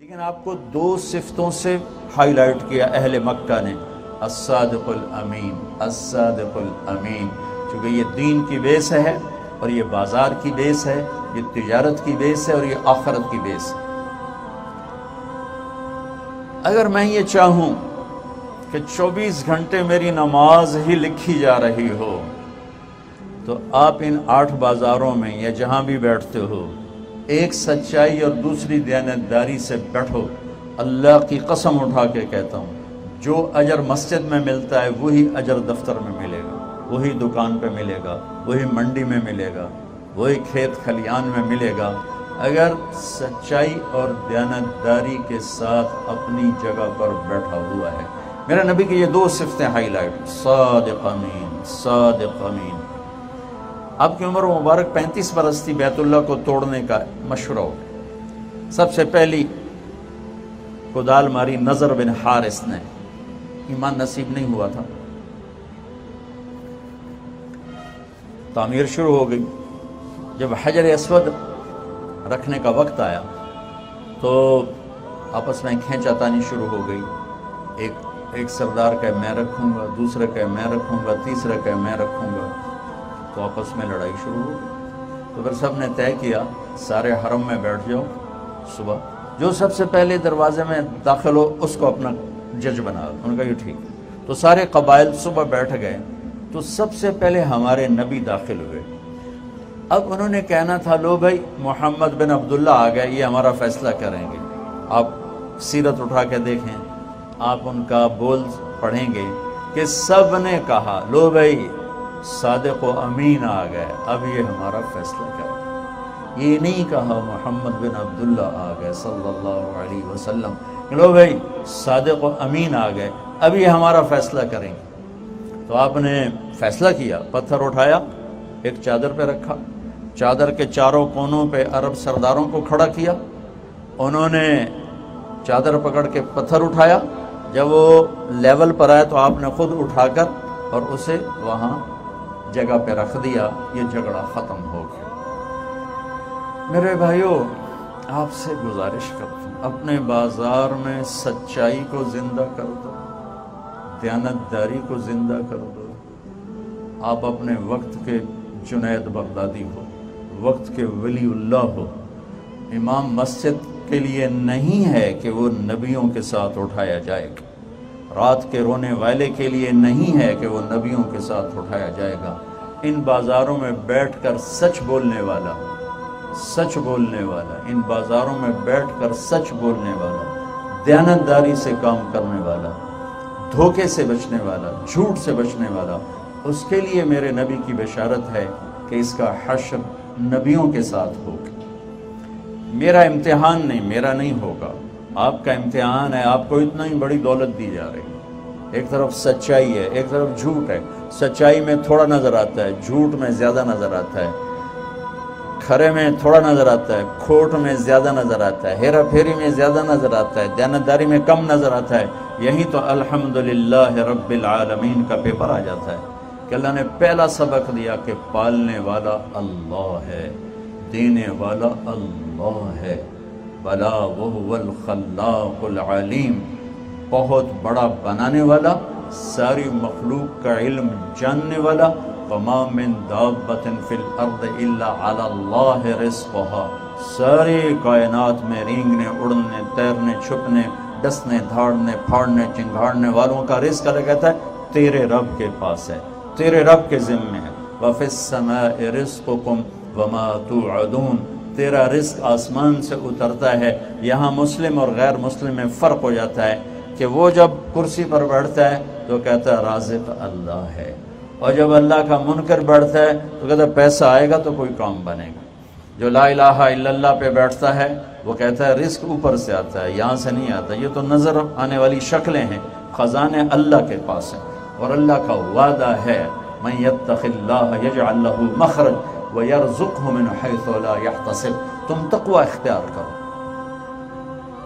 لیکن آپ کو دو صفتوں سے ہائی لائٹ کیا اہل مکہ نے، الصادق الامین، الصادق الامین، چونکہ یہ دین کی بیس ہے اور یہ بازار کی بیس ہے، یہ تجارت کی بیس ہے اور یہ آخرت کی بیس ہے۔ اگر میں یہ چاہوں کہ 24 گھنٹے میری نماز ہی لکھی جا رہی ہو تو آپ ان 8 بازاروں میں یا جہاں بھی بیٹھتے ہو ایک سچائی اور دوسری دیانتداری سے بیٹھو۔ اللہ کی قسم اٹھا کے کہتا ہوں، جو اجر مسجد میں ملتا ہے وہی اجر دفتر میں ملے گا، وہی دکان پہ ملے گا، وہی منڈی میں ملے گا، وہی کھیت کھلیان میں ملے گا، اگر سچائی اور دیانتداری کے ساتھ اپنی جگہ پر بیٹھا ہوا ہے۔ میرا نبی کی یہ 2 صفتیں ہائی لائٹ، صادق امین، صادق امین۔ آپ کی عمر مبارک 35 برس تھی، بیت اللہ کو توڑنے کا مشورہ ہو گیا۔ سب سے پہلی کدال ماری نضر بن حارث نے، ایمان نصیب نہیں ہوا تھا، تعمیر شروع ہو گئی۔ جب حجر اسود رکھنے کا وقت آیا تو آپس میں کھینچا تانی شروع ہو گئی، ایک سردار کہ میں رکھوں گا، دوسرا کہ میں رکھوں گا، تیسرا کہ میں رکھوں گا، تو آپس میں لڑائی شروع ہو گئی۔ تو پھر سب نے طے کیا سارے حرم میں بیٹھ جاؤ، صبح جو سب سے پہلے دروازے میں داخل ہو اس کو اپنا جج بنا دو۔ انہوں نے کہا یہ ٹھیک۔ تو سارے قبائل صبح بیٹھ گئے تو سب سے پہلے ہمارے نبی داخل ہوئے۔ اب انہوں نے کہنا تھا لو بھائی محمد بن عبداللہ آ گئے، یہ ہمارا فیصلہ کریں گے۔ آپ سیرت اٹھا کے دیکھیں، آپ ان کا بول پڑھیں گے کہ سب نے کہا لو بھائی صادق و امین آ گئے، اب یہ ہمارا فیصلہ کریں۔ یہ نہیں کہا محمد بن عبداللہ آ گئے صلی اللہ علیہ وسلم، لو بھائی صادق و امین آ گئے، اب یہ ہمارا فیصلہ کریں گے۔ تو آپ نے فیصلہ کیا، پتھر اٹھایا، ایک چادر پہ رکھا، چادر کے چاروں کونوں پہ عرب سرداروں کو کھڑا کیا، انہوں نے چادر پکڑ کے پتھر اٹھایا، جب وہ لیول پر آئے تو آپ نے خود اٹھا کر اور اسے وہاں جگہ پہ رکھ دیا، یہ جھگڑا ختم ہو گیا۔ میرے بھائیوں، آپ سے گزارش کرتا ہوں اپنے بازار میں سچائی کو زندہ کر دو، دیانتداری کو زندہ کر دو۔ آپ اپنے وقت کے جنید بغدادی ہو، وقت کے ولی اللہ ہو۔ امام مسجد کے لیے نہیں ہے کہ وہ نبیوں کے ساتھ اٹھایا جائے گا، رات کے رونے والے کے لیے نہیں ہے کہ وہ نبیوں کے ساتھ اٹھایا جائے گا۔ ان بازاروں میں بیٹھ کر سچ بولنے والا، سچ بولنے والا، ان بازاروں میں بیٹھ کر سچ بولنے والا، دیانتداری سے کام کرنے والا، دھوکے سے بچنے والا، جھوٹ سے بچنے والا، اس کے لیے میرے نبی کی بشارت ہے کہ اس کا حشر نبیوں کے ساتھ ہوگا۔ میرا امتحان نہیں، میرا نہیں ہوگا، آپ کا امتحان ہے۔ آپ کو اتنا ہی بڑی دولت دی جا رہی ہے، ایک طرف سچائی ہے، ایک طرف جھوٹ ہے۔ سچائی میں تھوڑا نظر آتا ہے، جھوٹ میں زیادہ نظر آتا ہے، کھرے میں تھوڑا نظر آتا ہے، کھوٹ میں زیادہ نظر آتا ہے، ہیرا پھیری میں زیادہ نظر آتا ہے، دیانتداری میں کم نظر آتا ہے۔ یہی تو الحمدللہ رب العالمین کا پیپر آ جاتا ہے کہ اللہ نے پہلا سبق دیا کہ پالنے والا اللہ ہے، دینے والا اللہ ہے، بلا وہو الخلاق العلیم، بہت بڑا بنانے والا، ساری مخلوق کا علم جاننے والا۔ وما من دابۃ فی الارض الا علی اللہ رزقها، ساری کائنات میں رینگنے، اڑنے، تیرنے، چھپنے، ڈسنے، دھاڑنے، پھاڑنے، چنگھاڑنے والوں کا رزق اللہ کہتا ہے تیرے رب کے پاس ہے، تیرے رب کے ذمے ہے۔ وفی السماء رزقکم وما توعدون، تیرا رزق آسمان سے اترتا ہے۔ یہاں مسلم اور غیر مسلم میں فرق ہو جاتا ہے کہ وہ جب کرسی پر بیٹھتا ہے تو کہتا ہے رازق اللہ ہے، اور جب اللہ کا منکر بیٹھتا ہے تو کہتا ہے پیسہ آئے گا تو کوئی کام بنے گا۔ جو لا الہ الا اللہ پہ بیٹھتا ہے وہ کہتا ہے رزق اوپر سے آتا ہے، یہاں سے نہیں آتا، یہ تو نظر آنے والی شکلیں ہیں، خزانے اللہ کے پاس ہیں، اور اللہ کا وعدہ ہے من یتق اللہ یجعل لہ مخرج ویرزقہ من حیث لا یحتسب۔ تم تقوی اختیار کرو۔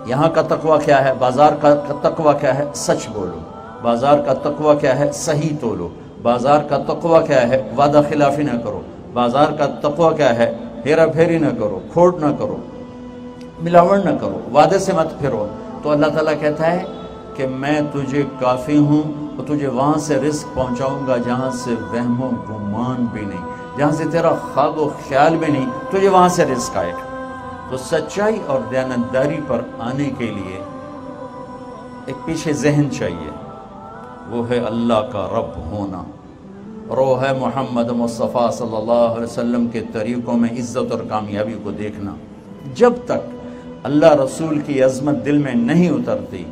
یہاں کا تقوی کیا ہے؟ بازار کا تقوی کیا ہے؟ سچ بولو۔ بازار کا تقوی کیا ہے؟ صحیح تولو۔ بازار کا تقوی کیا ہے؟ وعدہ خلافی نہ کرو۔ بازار کا تقوی کیا ہے؟ ہیرا پھیری نہ کرو، کھوٹ نہ کرو۔ ملاوٹ نہ کرو، وعدے سے مت پھرو، تو اللہ تعالیٰ کہتا ہے کہ میں تجھے کافی ہوں اور تجھے وہاں سے رزق پہنچاؤں گا جہاں سے وہم و گمان بھی نہیں، جہاں سے تیرا خواب و خیال بھی نہیں، تجھے وہاں سے رزق آئے گا۔ تو سچائی اور دیانتداری پر آنے کے لیے ایک پیچھے ذہن چاہیے، وہ ہے اللہ کا رب ہونا، اور وہ ہے محمد مصطفیٰ صلی اللہ علیہ وسلم کے طریقوں میں عزت اور کامیابی کو دیکھنا۔ جب تک اللہ رسول کی عظمت دل میں نہیں اترتی،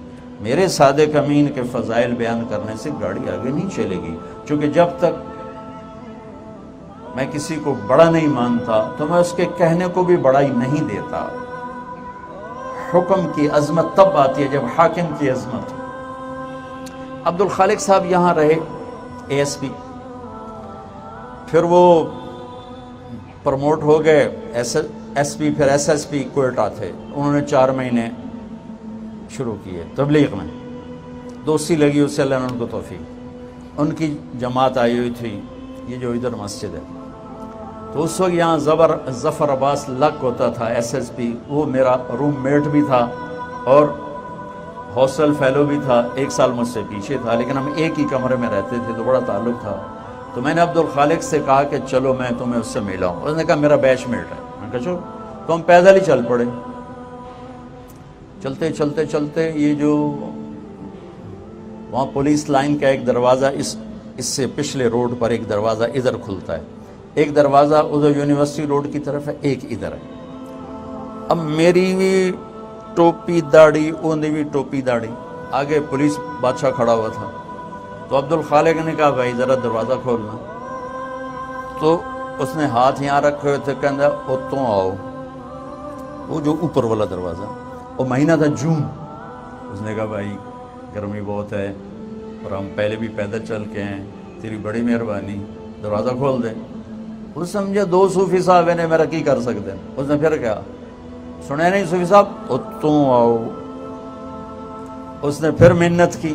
میرے صادق امین کے فضائل بیان کرنے سے گاڑی آگے نہیں چلے گی، چونکہ جب تک میں کسی کو بڑا نہیں مانتا تو میں اس کے کہنے کو بھی بڑا ہی نہیں دیتا۔ حکم کی عظمت تب آتی ہے جب حاکم کی عظمت ہو۔ عبد الخالق صاحب یہاں رہے اے ایس پی، پھر وہ پروموٹ ہو گئے ایس پی، پھر ایس ایس پی کوئٹہ تھے، انہوں نے 4 مہینے شروع کیے تبلیغ میں، دوستی لگی اس سے اللہ نے ان کو توفیق۔ ان کی جماعت آئی ہوئی تھی، یہ جو ادھر مسجد ہے، تو اس وقت یہاں ظفر عباس لک ہوتا تھا ایس ایس پی، وہ میرا روم میٹ بھی تھا اور ہاسٹل فیلو بھی تھا، 1 سال مجھ سے پیچھے تھا، لیکن ہم ایک ہی کمرے میں رہتے تھے تو بڑا تعلق تھا۔ تو میں نے عبد الخالق سے کہا کہ چلو میں تمہیں اس سے ملاؤں، اس نے کہا میرا بیچ میٹ ہے، میں نے کہا چلو، تو ہم پیدل ہی چل پڑے۔ چلتے چلتے چلتے یہ جو وہاں پولیس لائن کا ایک دروازہ، اس سے پچھلے روڈ پر ایک دروازہ ادھر کھلتا ہے، ایک دروازہ ادھر یونیورسٹی روڈ کی طرف ہے، ایک ادھر ہے۔ اب میری بھی ٹوپی داڑھی، اونی بھی ٹوپی داڑھی، آگے پولیس بادشاہ کھڑا ہوا تھا، تو عبد الخالق نے کہا بھائی ذرا دروازہ کھولنا، تو اس نے ہاتھ یہاں رکھے ہوئے تھے، کہنا اتوں آؤ، وہ جو اوپر والا دروازہ، وہ مہینہ تھا جون، اس نے کہا بھائی گرمی بہت ہے اور ہم پہلے بھی پیدل چل کے ہیں، تیری بڑی مہربانی، دروازہ کھول دے۔ اس سمجھے 2 صوفی صاحب نے میرا کی کر سکتے، اس نے پھر کہا سنے نہیں صوفی صاحب اتوں آؤ، اس نے پھر منت کی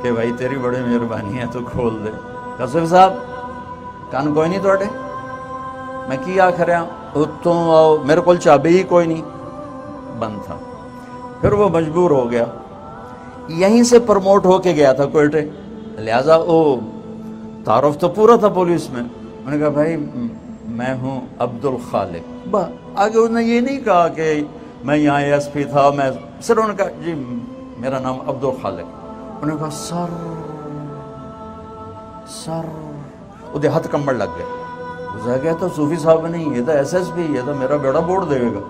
کہ بھائی تیری بڑی مہربانی ہے تو کھول دے۔ کہا صوفی صاحب کان کوئی نہیں توڑے، میں کی آخر اتوں آؤ، میرے کو چابی ہی کوئی نہیں، بند تھا۔ پھر وہ مجبور ہو گیا، یہیں سے پروموٹ ہو کے گیا تھا کوئٹے، لہٰذا وہ تعارف تو پورا تھا پولیس میں۔ میں نے کہا بھائی میں ہوں عبد الخالق، آگے انہوں نے یہ نہیں کہا کہ میں یہاں اے ایس پی تھا، میں صرف انہوں نے کہا جی میرا نام عبد الخالق۔ انہوں نے کہا سر ادھر ہاتھ کمبڑ لگ گئے، اسے کہا تو صوفی صاحب نہیں، یہ تو ایس ایس پی، یہ تو میرا بیڑا بوڑ دے گا۔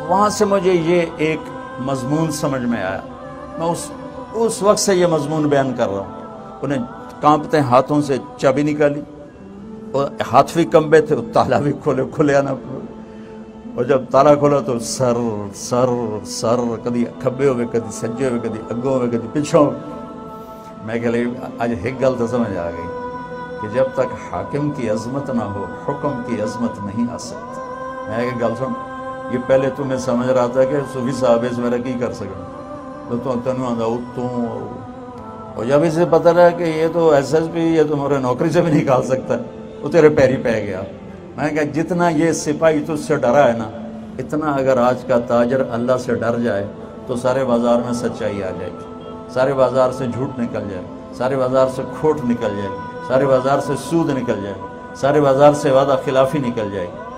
وہاں سے مجھے یہ ایک مضمون سمجھ میں آیا، میں اس وقت سے یہ مضمون بیان کر رہا ہوں۔ انہیں کانپتے ہاتھوں سے چابی نکالی، اور ہاتھ بھی کمبے تھے، تالا بھی کھلے آنا، اور جب تالا کھولا تو سر سر سر، کدی کھبے ہوئے، کدی سجے ہوئے، کدی اگوں ہوئے، کدی پچھوں۔ میں کہ آج ایک گل تو سمجھ آ گئی کہ جب تک حاکم کی عظمت نہ ہو حکم کی عظمت نہیں آ سکتی۔ میں کہ گل سن، یہ پہلے تمہیں سمجھ رہا تھا کہ صوفی صاحب اس میرا کی کر سکیں، تو تنوع آدھا اتوں، اور جب اسے پتہ رہا کہ یہ تو ایس ایس پی، یہ تمہارے نوکری سے بھی نکال سکتا ہے، وہ تیرے پیری پہ گیا۔ میں نے کہا جتنا یہ سپاہی تجھ سے ڈرا ہے نا، اتنا اگر آج کا تاجر اللہ سے ڈر جائے تو سارے بازار میں سچائی آ جائے گی، سارے بازار سے جھوٹ نکل جائے، سارے بازار سے کھوٹ نکل جائے، سارے بازار سے سود نکل جائے، سارے بازار سے وعدہ خلافی نکل جائے گی۔